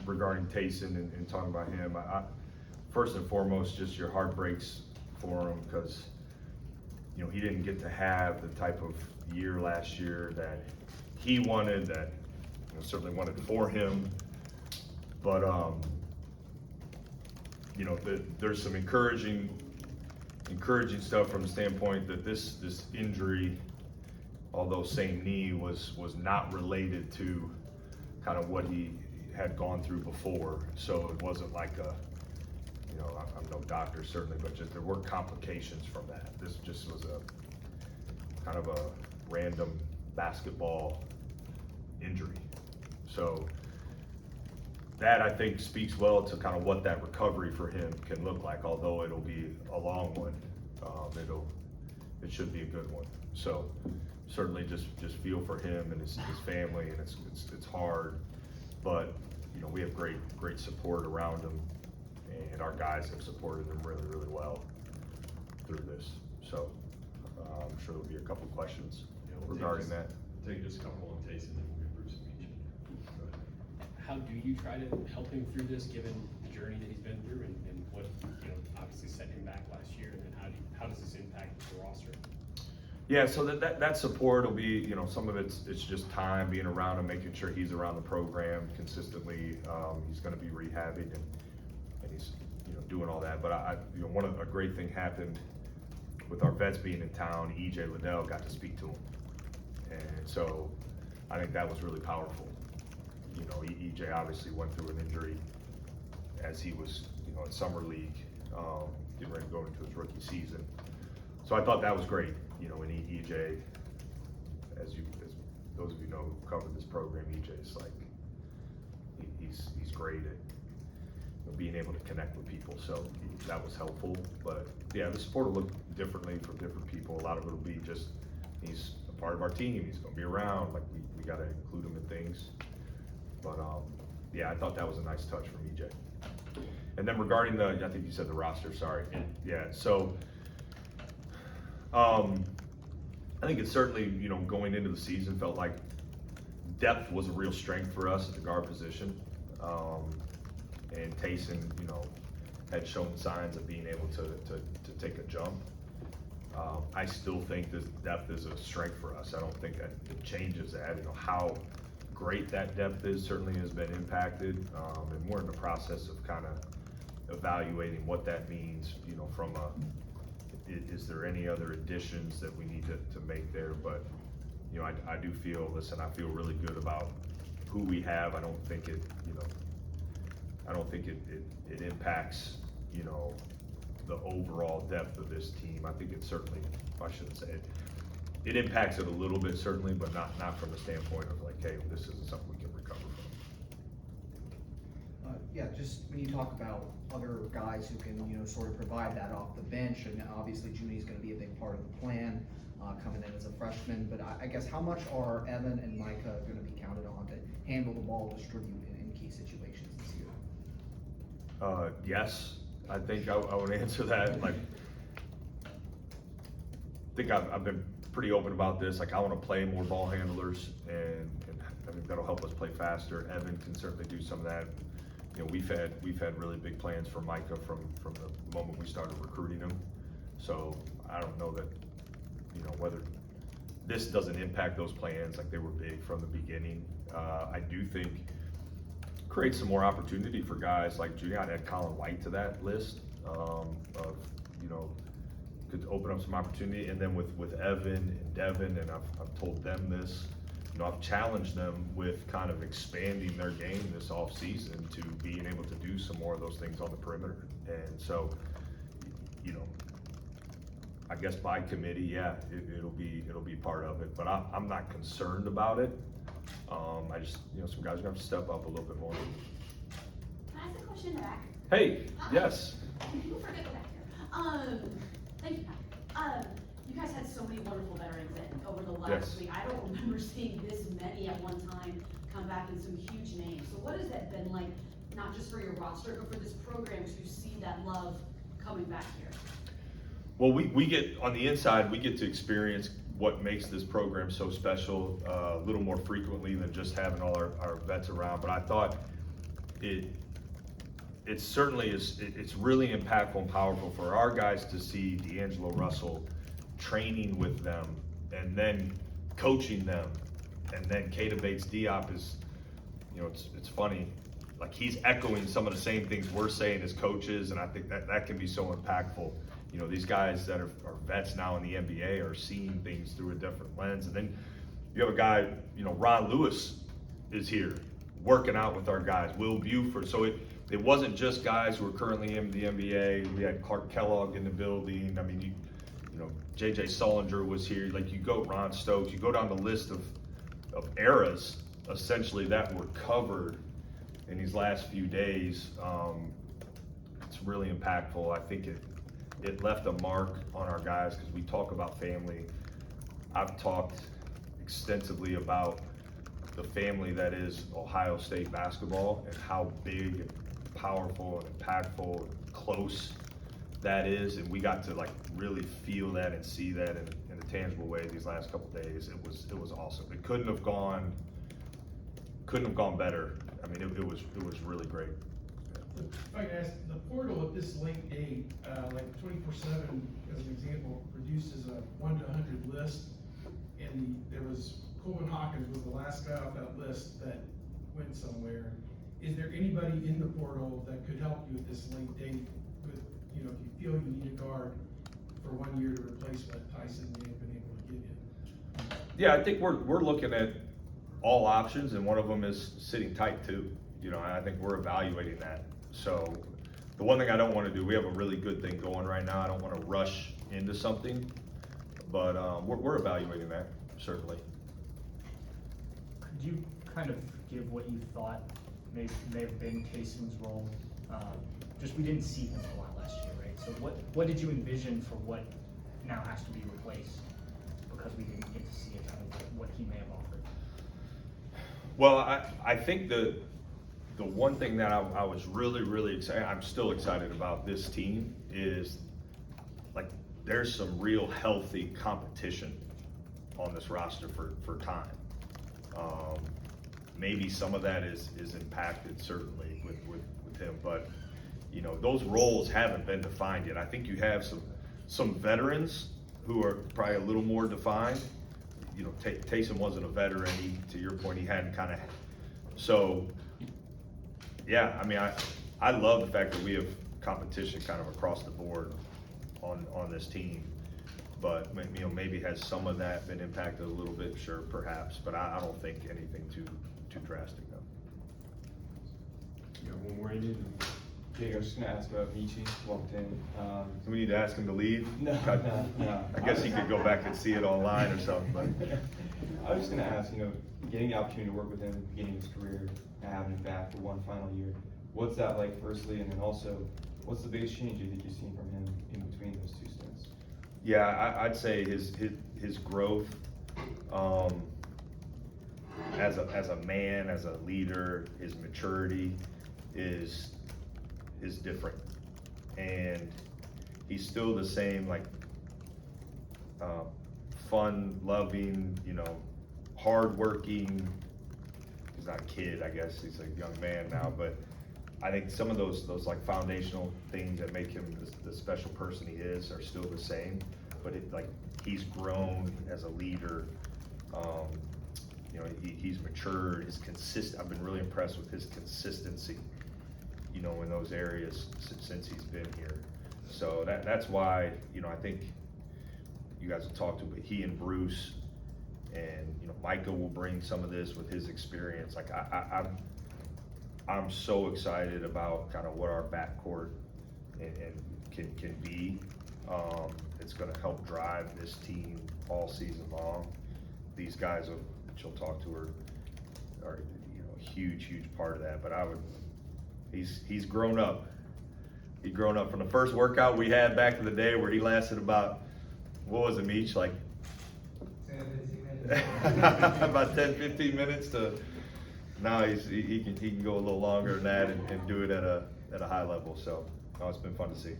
regarding Taison and talking about him, first and foremost, just your heart breaks for him because, you know, he didn't get to have the type of year last year that he wanted, that, you know, certainly wanted for him. But, you know, there's some encouraging stuff from the standpoint that this injury, although same knee, was not related to kind of what he had gone through before. So it wasn't like a, you know, I'm no doctor certainly, but just there were complications from that. This just was a kind of a random basketball injury. So that, I think, speaks well to kind of what that recovery for him can look like. Although it'll be a long one, it should be a good one. So certainly just feel for him and his family, and it's hard, but you know, we have great support around him, and our guys have supported him really well through this. So I'm sure there'll be a couple questions regarding that. Take just a couple on Taison, and we'll get Bruce and Meechie. How do you try to help him through this, given the journey that he's been through, and what, you know, obviously set him back last year, and then how does this impact the roster? Yeah, so that support will be, you know, some of it's just time, being around him, making sure he's around the program consistently. He's going to be rehabbing and he's, you know, doing all that. But you know, a great thing happened with our vets being in town. EJ Liddell got to speak to him, and so I think that was really powerful. You know, EJ obviously went through an injury as he was, you know, in summer league, getting ready to go into his rookie season. So I thought that was great. You know, and EJ, as those of you know who covered this program, EJ's like, he's great at, you know, being able to connect with people. So that was helpful. But yeah, the support will look differently for different people. A lot of it will be just, he's a part of our team. He's going to be around. Like we got to include him in things. But yeah, I thought that was a nice touch from EJ. And then regarding I think you said the roster. Sorry. Yeah. So. I think it's certainly, you know, going into the season felt like depth was a real strength for us at the guard position. And Taison, you know, had shown signs of being able to take a jump. I still think this depth is a strength for us. I don't think that it changes that. You know, how great that depth is certainly has been impacted. And we're in the process of kind of evaluating what that means, you know, from is there any other additions that we need to make there? But, you know, I do feel, listen, I feel really good about who we have. I don't think it, you know, I don't think it impacts, you know, the overall depth of this team. I think it certainly, I shouldn't say it, it impacts it a little bit certainly, but not from the standpoint of like, hey, this isn't something we can recover from. Yeah, just when you talk about other guys who can, you know, sort of provide that off the bench, and obviously Junie's going to be a big part of the plan coming in as a freshman, but I guess how much are Evan and Micah going to be counted on to handle the ball, distribute in key situations this year? Yes, I think I would answer that. Like, I think I've been pretty open about this. Like, I want to play more ball handlers, and I think that'll help us play faster. Evan can certainly do some of that. You know, we've had really big plans for Micah from the moment we started recruiting him. So I don't know that, you know, whether this doesn't impact those plans. Like, they were big from the beginning. I do think create some more opportunity for guys like Junie. I'd add Colin White to that list of, you know, could open up some opportunity. And then with Evan and Devin, and I've told them this, you know, I've challenged them with kind of expanding their game this off season to being able to do some more of those things on the perimeter. And so, you know, I guess by committee, yeah, it'll be part of it. But I'm not concerned about it. I just, you know, some guys are gonna have to step up a little bit more. Can I ask a question in the back? Hey, yes. People forget the back here. Thank you. You guys had so many wonderful veterans in over the last week. I don't remember seeing this many at one time come back in some huge names. So what has that been like, not just for your roster, but for this program to see that love coming back here? Well, we get, on the inside, we get to experience what makes this program so special a little more frequently than just having all our vets around. But I thought, it certainly is, it's really impactful and powerful for our guys to see D'Angelo Russell training with them and then coaching them. And then Keita Bates-Diop is, you know, it's funny, like he's echoing some of the same things we're saying as coaches, and I think that can be so impactful. You know, these guys that are vets now in the NBA are seeing things through a different lens. And then you have a guy, you know, Ron Lewis is here working out with our guys, Will Buford. So it wasn't just guys who are currently in the NBA. We had Clark Kellogg in the building. I mean, you know, JJ Sullinger was here. Like you go, Ron Stokes, you go down the list of eras essentially that were covered in these last few days. It's really impactful. I think it left a mark on our guys because we talk about family. I've talked extensively about the family that is Ohio State basketball and how big, powerful, and impactful, and close that is, and we got to like really feel that and see that in a tangible way these last couple days. It was awesome. It couldn't have gone better. I mean, it was really great. If I can ask, the portal at this late date, like 24/7, as an example, produces a 1 to 100 list, and there was Coleman Hawkins was the last guy off that list that went somewhere. Is there anybody in the portal that could help you at this late date with, you know, if you feel you need a guard for 1 year to replace what Taison may have been able to give you? Yeah, I think we're looking at all options, and one of them is sitting tight too. You know, I think we're evaluating that. So the one thing I don't want to do, we have a really good thing going right now. I don't want to rush into something, but we're evaluating that, certainly. Could you kind of give what you thought may have been Taison's role? Just we didn't see him a lot last year, right? So what did you envision for what now has to be replaced because we didn't get to see it, kind of what he may have offered? Well, I think the one thing that I was really excited, I'm still excited about this team is like there's some real healthy competition on this roster for time. Maybe some of that is impacted certainly with him, but you know, those roles haven't been defined yet. I think you have some veterans who are probably a little more defined. You know, Taison wasn't a veteran. To your point, he hadn't kind of. So, yeah, I mean, I love the fact that we have competition kind of across the board on this team. But you know, maybe has some of that been impacted a little bit? Sure, perhaps. But I don't think anything too drastic though. You got one more in. Jake, I was just gonna ask about Meechie, walked in. Do we need to ask him to leave? No. I guess he could go back and see it online or something, but. I was just gonna ask, you know, getting the opportunity to work with him at the beginning of his career, and having him back for one final year, what's that like firstly, and then also, what's the biggest change you think you've seen from him in between those two stints? Yeah, I'd say his growth as a man, as a leader, his maturity is different, and he's still the same, like fun, loving, you know, hardworking. He's not a kid, I guess. He's a young man now, but I think some of those like foundational things that make him the special person he is are still the same. But he's grown as a leader. You know, he's matured. I've been really impressed with his consistency, you know, in those areas since he's been here. So that's why, you know, I think you guys will talk to, but he and Bruce and, you know, Micah will bring some of this with his experience. Like I'm so excited about kind of what our backcourt and can be. It's going to help drive this team all season long. These guys that you'll talk to are you know, a huge part of that. But he's grown up. He's grown up from the first workout we had back in the day where he lasted about, what was it, Meech? Like about 10-15 minutes to now he can go a little longer than that and do it at a high level. So it's been fun to see.